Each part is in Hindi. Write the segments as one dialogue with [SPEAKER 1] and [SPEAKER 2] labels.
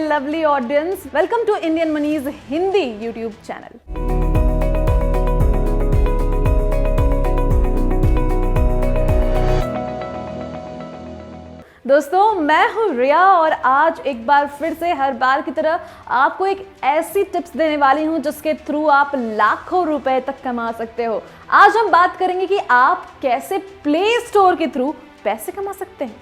[SPEAKER 1] lovely audience. Welcome to Indian Money's Hindi YouTube channel. दोस्तों, मैं हूँ रिया और आज एक बार फिर से हर बार की तरह आपको एक ऐसी टिप्स देने वाली हूँ जिसके थ्रू आप लाखों रुपए तक कमा सकते हो। आज हम बात करेंगे कि आप कैसे प्ले स्टोर के थ्रू पैसे कमा सकते हैं।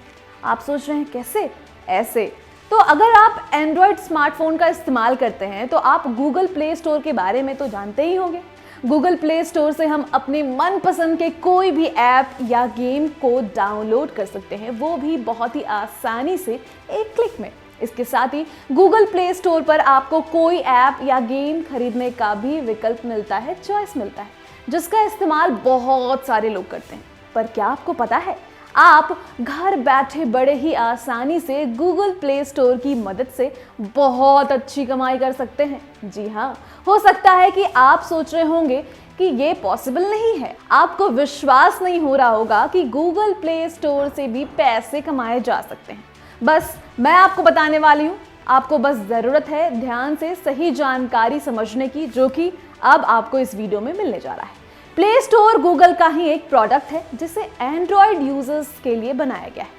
[SPEAKER 1] आप सोच रहे हैं कैसे? ऐसे तो अगर आप एंड्रॉयड स्मार्टफोन का इस्तेमाल करते हैं तो आप गूगल प्ले स्टोर के बारे में तो जानते ही होंगे। गूगल प्ले स्टोर से हम अपने मनपसंद के कोई भी ऐप या गेम को डाउनलोड कर सकते हैं, वो भी बहुत ही आसानी से एक क्लिक में। इसके साथ ही गूगल प्ले स्टोर पर आपको कोई ऐप या गेम खरीदने का भी विकल्प मिलता है, चॉइस मिलता है, जिसका इस्तेमाल बहुत सारे लोग करते हैं। पर क्या आपको पता है, आप घर बैठे बड़े ही आसानी से गूगल प्ले स्टोर की मदद से बहुत अच्छी कमाई कर सकते हैं। जी हाँ, हो सकता है कि आप सोच रहे होंगे कि ये पॉसिबल नहीं है। आपको विश्वास नहीं हो रहा होगा कि गूगल प्ले स्टोर से भी पैसे कमाए जा सकते हैं। बस मैं आपको बताने वाली हूँ। आपको बस ज़रूरत है ध्यान से सही जानकारी समझने की, जो कि अब आपको इस वीडियो में मिलने जा रहा है। प्ले स्टोर गूगल का ही एक प्रोडक्ट है जिसे एंड्रॉयड यूजर्स के लिए बनाया गया है।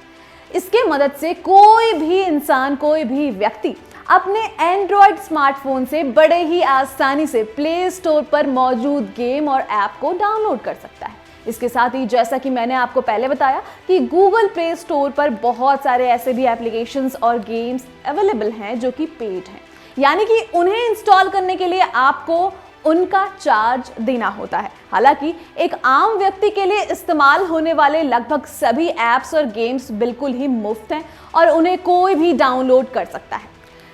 [SPEAKER 1] इसके मदद से कोई भी इंसान, कोई भी व्यक्ति अपने एंड्रॉयड स्मार्टफोन से बड़े ही आसानी से प्ले स्टोर पर मौजूद गेम और ऐप को डाउनलोड कर सकता है। इसके साथ ही जैसा कि मैंने आपको पहले बताया कि गूगल प्ले स्टोर पर बहुत सारे ऐसे भी एप्लीकेशंस और गेम्स अवेलेबल हैं जो कि पेड हैं, यानी कि उन्हें इंस्टॉल करने के लिए आपको उनका चार्ज देना होता है। हालांकि एक आम व्यक्ति के लिए इस्तेमाल होने वाले लगभग सभी ऐप्स और गेम्स बिल्कुल ही मुफ्त हैं और उन्हें कोई भी डाउनलोड कर सकता है।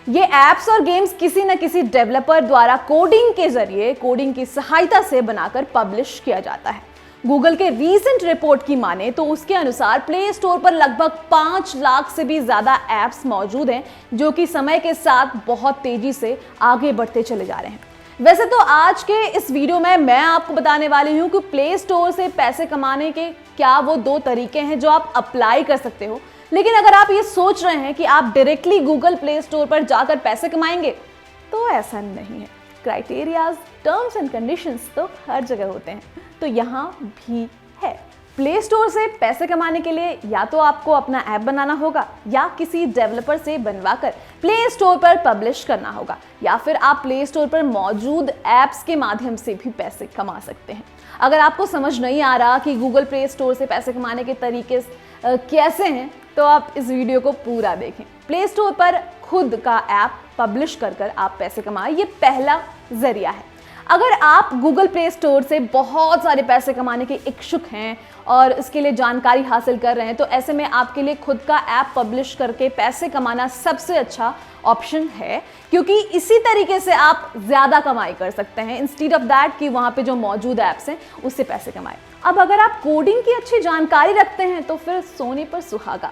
[SPEAKER 1] ये ऐप्स और गेम्स किसी न किसी डेवलपर द्वारा कोडिंग के जरिए, कोडिंग की सहायता से बनाकर पब्लिश किया जाता है। गूगल के रीसेंट रिपोर्ट की माने तो उसके अनुसार प्ले स्टोर पर लगभग 5 लाख से भी ज़्यादा ऐप्स मौजूद हैं, जो कि समय के साथ बहुत तेजी से आगे बढ़ते चले जा रहे हैं। वैसे तो आज के इस वीडियो में मैं आपको बताने वाली हूँ कि प्ले स्टोर से पैसे कमाने के क्या वो 2 तरीके हैं जो आप अप्लाई कर सकते हो। लेकिन अगर आप ये सोच रहे हैं कि आप डायरेक्टली गूगल प्ले स्टोर पर जाकर पैसे कमाएंगे, तो ऐसा नहीं है। क्राइटेरियाज, टर्म्स एंड कंडीशंस तो हर जगह होते हैं, तो यहाँ भी है। प्ले स्टोर से पैसे कमाने के लिए या तो आपको अपना ऐप बनाना होगा या किसी डेवलपर से बनवाकर प्ले स्टोर पर पब्लिश करना होगा, या फिर आप प्ले स्टोर पर मौजूद ऐप्स के माध्यम से भी पैसे कमा सकते हैं। अगर आपको समझ नहीं आ रहा कि गूगल प्ले स्टोर से पैसे कमाने के तरीके कैसे हैं, तो आप इस वीडियो को पूरा देखें। प्ले स्टोर पर खुद का ऐप पब्लिश कर आप पैसे कमाएं, ये पहला जरिया है। अगर आप गूगल प्ले स्टोर से बहुत सारे पैसे कमाने के इच्छुक हैं और इसके लिए जानकारी हासिल कर रहे हैं, तो ऐसे में आपके लिए खुद का ऐप पब्लिश करके पैसे कमाना सबसे अच्छा ऑप्शन है, क्योंकि इसी तरीके से आप ज़्यादा कमाई कर सकते हैं इंस्टीड ऑफ दैट कि वहाँ पे जो मौजूद ऐप्स हैं उससे पैसे कमाएं। अब अगर आप कोडिंग की अच्छी जानकारी रखते हैं तो फिर सोने पर सुहागा,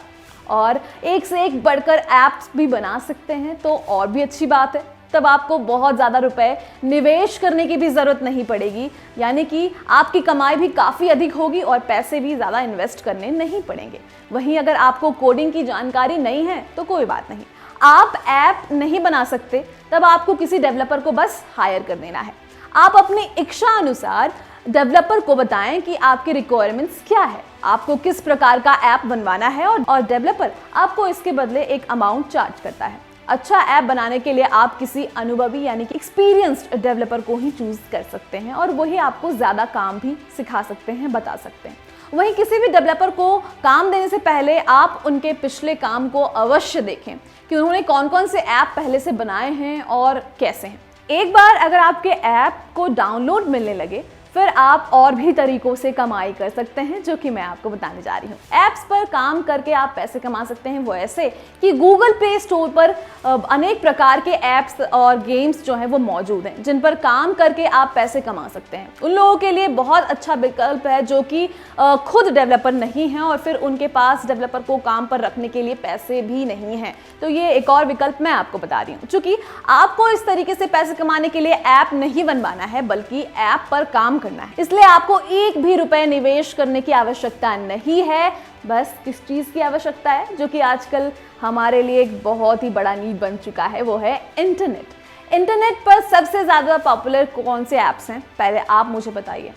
[SPEAKER 1] और एक से एक बढ़कर ऐप्स भी बना सकते हैं, तो और भी अच्छी बात है। तब आपको बहुत ज़्यादा रुपए निवेश करने की भी ज़रूरत नहीं पड़ेगी, यानी कि आपकी कमाई भी काफ़ी अधिक होगी और पैसे भी ज़्यादा इन्वेस्ट करने नहीं पड़ेंगे। वहीं अगर आपको कोडिंग की जानकारी नहीं है तो कोई बात नहीं, आप ऐप नहीं बना सकते, तब आपको किसी डेवलपर को बस हायर कर देना है। आप अपनी इच्छा अनुसार डेवलपर को बताएं कि आपके रिक्वायरमेंट्स क्या है, आपको किस प्रकार का ऐप बनवाना है, और डेवलपर आपको इसके बदले एक अमाउंट चार्ज करता है। अच्छा ऐप बनाने के लिए आप किसी अनुभवी यानी कि एक्सपीरियंस्ड डेवलपर को ही चूज कर सकते हैं और वही आपको ज़्यादा काम भी सिखा सकते हैं, बता सकते हैं। वहीं किसी भी डेवलपर को काम देने से पहले आप उनके पिछले काम को अवश्य देखें कि उन्होंने कौन कौन से ऐप पहले से बनाए हैं और कैसे हैं। एक बार अगर आपके ऐप को डाउनलोड मिलने लगे, फिर आप और भी तरीकों से कमाई कर सकते हैं, जो कि मैं आपको बताने जा रही हूँ। ऐप्स पर काम करके आप पैसे कमा सकते हैं, वो ऐसे कि गूगल प्ले स्टोर पर अनेक प्रकार के ऐप्स और गेम्स जो हैं वो मौजूद हैं, जिन पर काम करके आप पैसे कमा सकते हैं। उन लोगों के लिए बहुत अच्छा विकल्प है जो कि खुद डेवलपर नहीं हैं और फिर उनके पास डेवलपर को काम पर रखने के लिए पैसे भी नहीं हैं, तो ये एक और विकल्प मैं आपको बता रही हूँ। चूँकि आपको इस तरीके से पैसे कमाने के लिए ऐप नहीं बनवाना है, बल्कि ऐप पर काम करना है। इसलिए आपको एक भी रुपए निवेश करने की आवश्यकता नहीं है। बस किस चीज़ की आवश्यकता है, जो कि आजकल हमारे लिए एक बहुत ही बड़ा नीड बन चुका है, वो है इंटरनेट। इंटरनेट पर सबसे ज़्यादा पॉपुलर कौन से ऐप्स हैं, पहले आप मुझे बताइए।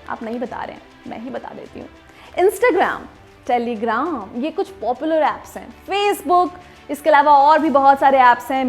[SPEAKER 1] आप नहीं बता रहे हैं, मैं ही बता देती हूँ। इंस्टाग्राम, टेलीग्राम, ये कुछ पॉपुलर ऐप्स हैं। फेसबुक, इसके अलावा और भी बहुत सारे ऐप्स हैं।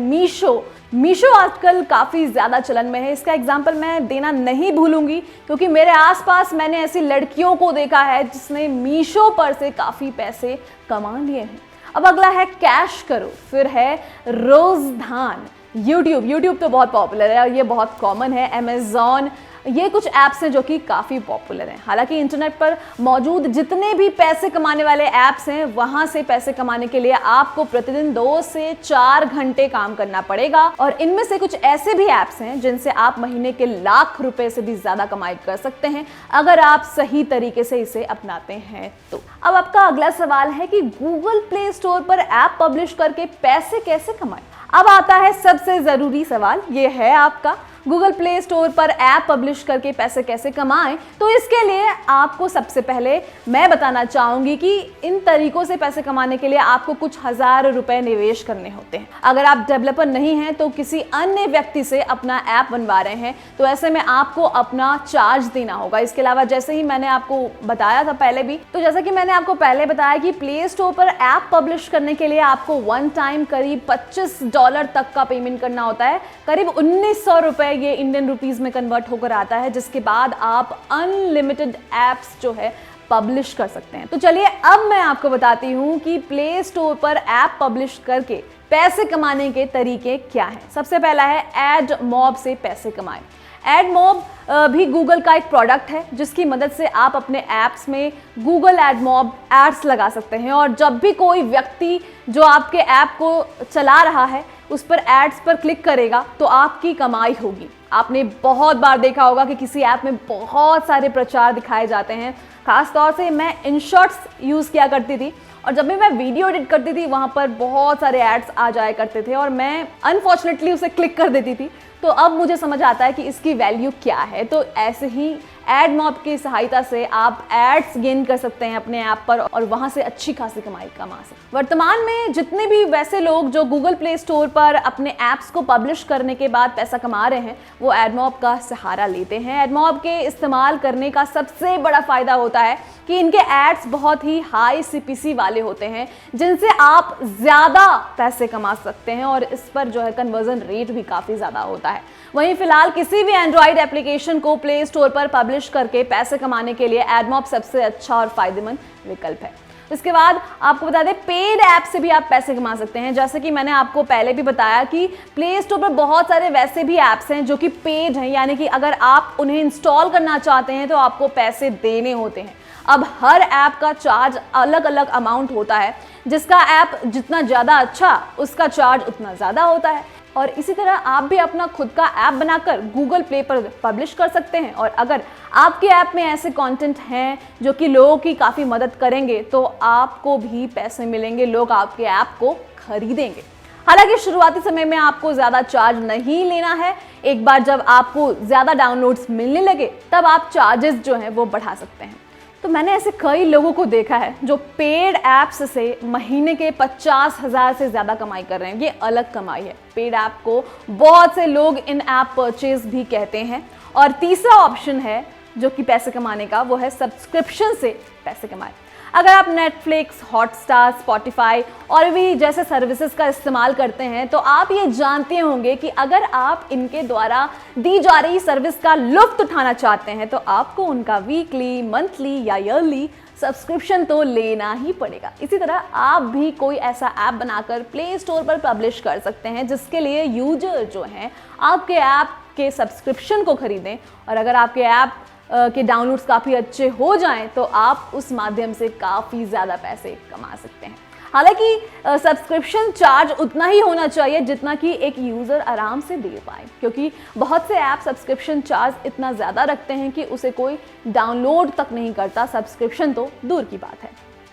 [SPEAKER 1] मीशो आजकल काफ़ी ज़्यादा चलन में है। इसका एग्जाम्पल मैं देना नहीं भूलूंगी, क्योंकि मेरे आसपास मैंने ऐसी लड़कियों को देखा है जिसने मीशो पर से काफ़ी पैसे कमा लिए हैं। अब अगला है कैश करो, फिर है रोजधान। यूट्यूब तो बहुत पॉपुलर है और ये बहुत कॉमन है। अमेजॉन, ये कुछ ऐप्स हैं जो कि काफ़ी पॉपुलर हैं। हालांकि इंटरनेट पर मौजूद जितने भी पैसे कमाने वाले ऐप्स हैं, वहां से पैसे कमाने के लिए आपको प्रतिदिन 2 से 4 घंटे काम करना पड़ेगा। और इनमें से कुछ ऐसे भी ऐप्स हैं जिनसे आप महीने के लाख रुपए से भी ज़्यादा कमाई कर सकते हैं, अगर आप सही तरीके से इसे अपनाते हैं तो। अब आपका अगला सवाल है कि गूगल प्ले स्टोर पर ऐप पब्लिश करके पैसे कैसे कमाएं। अब आता है सबसे ज़रूरी सवाल, ये है आपका गूगल प्ले स्टोर पर ऐप पब्लिश करके पैसे कैसे कमाएं। तो इसके लिए आपको सबसे पहले मैं बताना चाहूँगी कि इन तरीकों से पैसे कमाने के लिए आपको कुछ हजार रुपए निवेश करने होते हैं। अगर आप डेवलपर नहीं हैं तो किसी अन्य व्यक्ति से अपना ऐप बनवा रहे हैं, तो ऐसे में आपको अपना चार्ज देना होगा। इसके अलावा जैसे ही मैंने आपको बताया था पहले भी, तो जैसा कि मैंने आपको पहले बताया कि प्ले स्टोर पर ऐप पब्लिश करने के लिए आपको वन टाइम करीब $25 तक का पेमेंट करना होता है। करीब 1900 रुपए ये इंडियन रुपीस में कन्वर्ट होकर आता है, जिसके बाद आप अनलिमिटेड ऐप्स जो है पब्लिश कर सकते हैं। तो चलिए अब मैं आपको बताती हूँ कि प्ले स्टोर पर ऐप पब्लिश करके पैसे कमाने के तरीके क्या हैं। सबसे पहला है एडमॉब से पैसे कमाएं। एडमॉब भी गूगल का एक प्रोडक्ट है जिसकी मदद से आप अपने ऐप्स में गूगल एडमॉब एड्स लगा सकते हैं, और जब भी कोई व्यक्ति जो आपके ऐप को चला रहा है उस पर एड्स पर क्लिक करेगा तो आपकी कमाई होगी। आपने बहुत बार देखा होगा कि किसी ऐप में बहुत सारे प्रचार दिखाए जाते हैं। खास तौर से मैं इनशॉट्स यूज़ किया करती थी, और जब भी मैं वीडियो एडिट करती थी वहाँ पर बहुत सारे एड्स आ जाया करते थे और मैं अनफॉर्चुनेटली उसे क्लिक कर देती थी। तो अब मुझे समझ आता है कि इसकी वैल्यू क्या है। तो ऐसे ही एडमॉब की सहायता से आप एड्स गेन कर सकते हैं अपने ऐप पर, और वहां से अच्छी खासी कमाई कमा सकते हैं। वर्तमान में जितने भी वैसे लोग जो गूगल प्ले स्टोर पर अपने ऐप्स को पब्लिश करने के बाद पैसा कमा रहे हैं, वो एडमॉब का सहारा लेते हैं। एडमॉब के इस्तेमाल करने का सबसे बड़ा फायदा होता है कि इनके एड्स बहुत ही हाई CPC वाले होते हैं, जिनसे आप ज़्यादा पैसे कमा सकते हैं, और इस पर जो है कन्वर्जन रेट भी काफ़ी ज़्यादा होता है। वहीं फिलहाल किसी भी एंड्रॉइड एप्लीकेशन को प्ले स्टोर पर पब्लिश करके पैसे कमाने के लिए एडमॉब सबसे अच्छा और फायदेमंद विकल्प है। इसके बाद आपको बता दें, पेड ऐप से भी आप पैसे कमा सकते हैं। जैसे कि मैंने आपको पहले भी बताया कि प्ले स्टोर पर बहुत सारे वैसे भी ऐप्स हैं जो कि पेड हैं, यानी कि अगर आप उन्हें इंस्टॉल करना चाहते हैं तो आपको पैसे देने होते हैं। अब हर ऐप का चार्ज अलग अलग अमाउंट होता है, जिसका ऐप जितना ज़्यादा अच्छा उसका चार्ज उतना ज़्यादा होता है। और इसी तरह आप भी अपना खुद का ऐप बनाकर गूगल प्ले पर पब्लिश कर सकते हैं, और अगर आपके ऐप में ऐसे कंटेंट हैं जो कि लोगों की काफ़ी मदद करेंगे तो आपको भी पैसे मिलेंगे, लोग आपके ऐप को खरीदेंगे। हालांकि शुरुआती समय में आपको ज़्यादा चार्ज नहीं लेना है। एक बार जब आपको ज़्यादा डाउनलोड्स मिलने लगे तब आप चार्जेस जो हैं वो बढ़ा सकते हैं। तो मैंने ऐसे कई लोगों को देखा है जो पेड ऐप्स से महीने के 50,000 से ज़्यादा कमाई कर रहे हैं। ये अलग कमाई है। पेड ऐप को बहुत से लोग इन ऐप परचेज भी कहते हैं। और तीसरा ऑप्शन है जो कि पैसे कमाने का, वो है सब्सक्रिप्शन से पैसे कमाए। अगर आप नेटफ्लिक्स, हॉटस्टार, स्पॉटिफाई और भी जैसे सर्विसेज का इस्तेमाल करते हैं तो आप ये जानते होंगे कि अगर आप इनके द्वारा दी जा रही सर्विस का लुत्फ उठाना चाहते हैं तो आपको उनका वीकली, मंथली या ईयरली सब्सक्रिप्शन तो लेना ही पड़ेगा। इसी तरह आप भी कोई ऐसा ऐप बनाकर प्ले स्टोर पर पब्लिश कर सकते हैं जिसके लिए यूजर जो हैं आपके ऐप के सब्सक्रिप्शन को खरीदें, और अगर आपके ऐप के डाउनलोड्स काफ़ी अच्छे हो जाएं तो आप उस माध्यम से काफ़ी ज़्यादा पैसे कमा सकते हैं। हालांकि सब्सक्रिप्शन चार्ज उतना ही होना चाहिए जितना कि एक यूज़र आराम से दे पाए, क्योंकि बहुत से ऐप सब्सक्रिप्शन चार्ज इतना ज़्यादा रखते हैं कि उसे कोई डाउनलोड तक नहीं करता, सब्सक्रिप्शन तो दूर की बात है।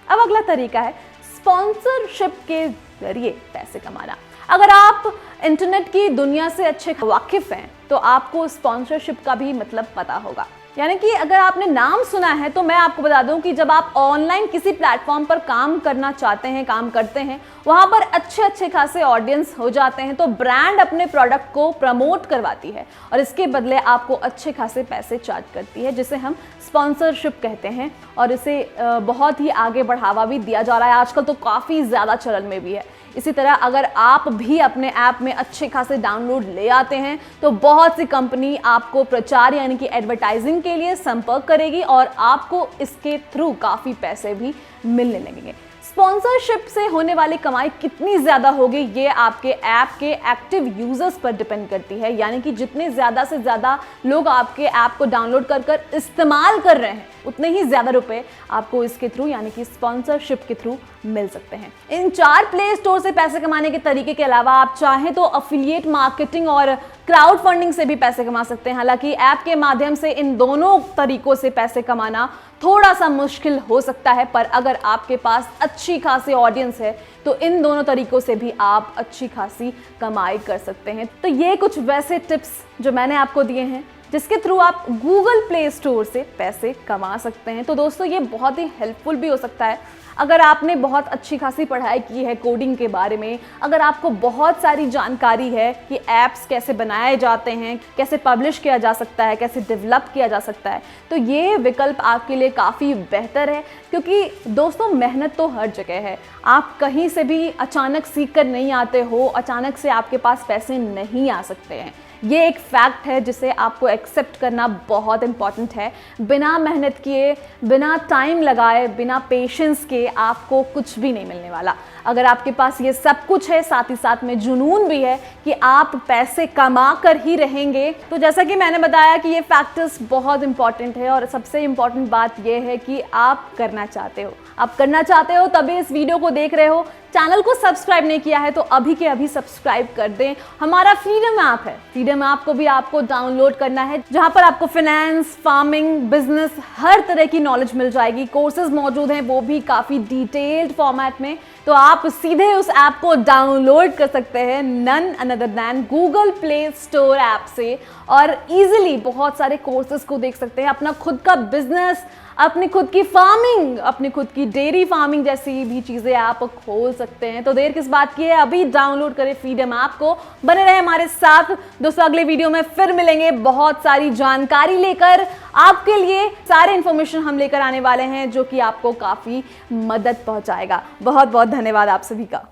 [SPEAKER 1] अब अगला तरीका है स्पॉन्सरशिप के जरिए पैसे कमाना। अगर आप इंटरनेट की दुनिया से अच्छे वाकिफ़ हैं तो आपको स्पॉन्सरशिप का भी मतलब पता होगा। यानी कि अगर आपने नाम सुना है तो मैं आपको बता दूं कि जब आप ऑनलाइन किसी प्लेटफॉर्म पर काम करना चाहते हैं, काम करते हैं, वहां पर अच्छे खासे ऑडियंस हो जाते हैं, तो ब्रांड अपने प्रोडक्ट को प्रमोट करवाती है और इसके बदले आपको अच्छे खासे पैसे चार्ज करती है, जिसे हम स्पॉन्सरशिप कहते हैं। और इसे बहुत ही आगे बढ़ावा भी दिया जा रहा है, आजकल तो काफ़ी ज़्यादा चलन में भी है। इसी तरह अगर आप भी अपने ऐप में अच्छे खासे डाउनलोड ले आते हैं तो बहुत सी कंपनी आपको प्रचार यानी कि एडवर्टाइजिंग के लिए संपर्क करेगी और आपको इसके थ्रू काफ़ी पैसे भी मिलने लगेंगे। स्पॉन्सरशिप से होने वाली कमाई कितनी ज़्यादा होगी ये आपके ऐप के एक्टिव यूजर्स पर डिपेंड करती है, यानी कि जितने ज़्यादा से ज़्यादा लोग आपके ऐप को डाउनलोड कर इस्तेमाल कर रहे हैं उतने ही ज़्यादा रुपए आपको इसके थ्रू यानी कि स्पॉन्सरशिप के थ्रू मिल सकते हैं। इन 4 प्ले स्टोर से पैसे कमाने के तरीके के अलावा आप चाहें तो अफिलिएट मार्केटिंग और क्राउड फंडिंग से भी पैसे कमा सकते हैं। हालांकि ऐप के माध्यम से इन दोनों तरीकों से पैसे कमाना थोड़ा सा मुश्किल हो सकता है, पर अगर आपके पास अच्छी खासी ऑडियंस है तो इन दोनों तरीकों से भी आप अच्छी खासी कमाई कर सकते हैं। तो ये कुछ वैसे टिप्स जो मैंने आपको दिए हैं जिसके थ्रू आप गूगल प्ले स्टोर से पैसे कमा सकते हैं। तो दोस्तों ये बहुत ही हेल्पफुल भी हो सकता है अगर आपने बहुत अच्छी खासी पढ़ाई की है कोडिंग के बारे में, अगर आपको बहुत सारी जानकारी है कि ऐप्स कैसे बनाए जाते हैं, कैसे पब्लिश किया जा सकता है, कैसे डेवलप किया जा सकता है, तो ये विकल्प आपके लिए काफ़ी बेहतर है। क्योंकि दोस्तों मेहनत तो हर जगह है, आप कहीं से भी अचानक सीख कर नहीं आते हो, अचानक से आपके पास पैसे नहीं आ सकते हैं। ये एक फैक्ट है जिसे आपको एक्सेप्ट करना बहुत इंपॉर्टेंट है। बिना मेहनत किए, बिना टाइम लगाए, बिना पेशेंस के आपको कुछ भी नहीं मिलने वाला। अगर आपके पास ये सब कुछ है, साथ ही साथ में जुनून भी है कि आप पैसे कमा कर ही रहेंगे, तो जैसा कि मैंने बताया कि ये फैक्टर्स बहुत इंपॉर्टेंट है और सबसे इंपॉर्टेंट बात ये है कि आप करना चाहते हो। आप करना चाहते हो तभी इस वीडियो को देख रहे हो। चैनल को सब्सक्राइब नहीं किया है तो अभी के अभी सब्सक्राइब कर दें। हमारा फ्रीडम ऐप है, फ्रीडम ऐप को भी आपको डाउनलोड करना है, जहां पर आपको फाइनेंस, फार्मिंग, बिजनेस, हर तरह की नॉलेज मिल जाएगी। कोर्सेज मौजूद हैं, वो भी काफ़ी डिटेल्ड फॉर्मेट में। तो आप सीधे उस ऐप को डाउनलोड कर सकते हैं none other than Google play store app से और इजीली बहुत सारे कोर्सेज को देख सकते हैं। अपना खुद का बिजनेस, अपनी खुद की फार्मिंग, अपनी खुद की डेयरी फार्मिंग जैसी भी चीज़ें आप खोल सकते हैं। तो देर किस बात की है, अभी डाउनलोड करें फ्रीडम ऐप को। बने रहे हमारे साथ दोस्तों, अगले वीडियो में फिर मिलेंगे बहुत सारी जानकारी लेकर। आपके लिए सारे इन्फॉर्मेशन हम लेकर आने वाले हैं जो कि आपको काफ़ी मदद पहुंचाएगा। बहुत बहुत धन्यवाद आप सभी का।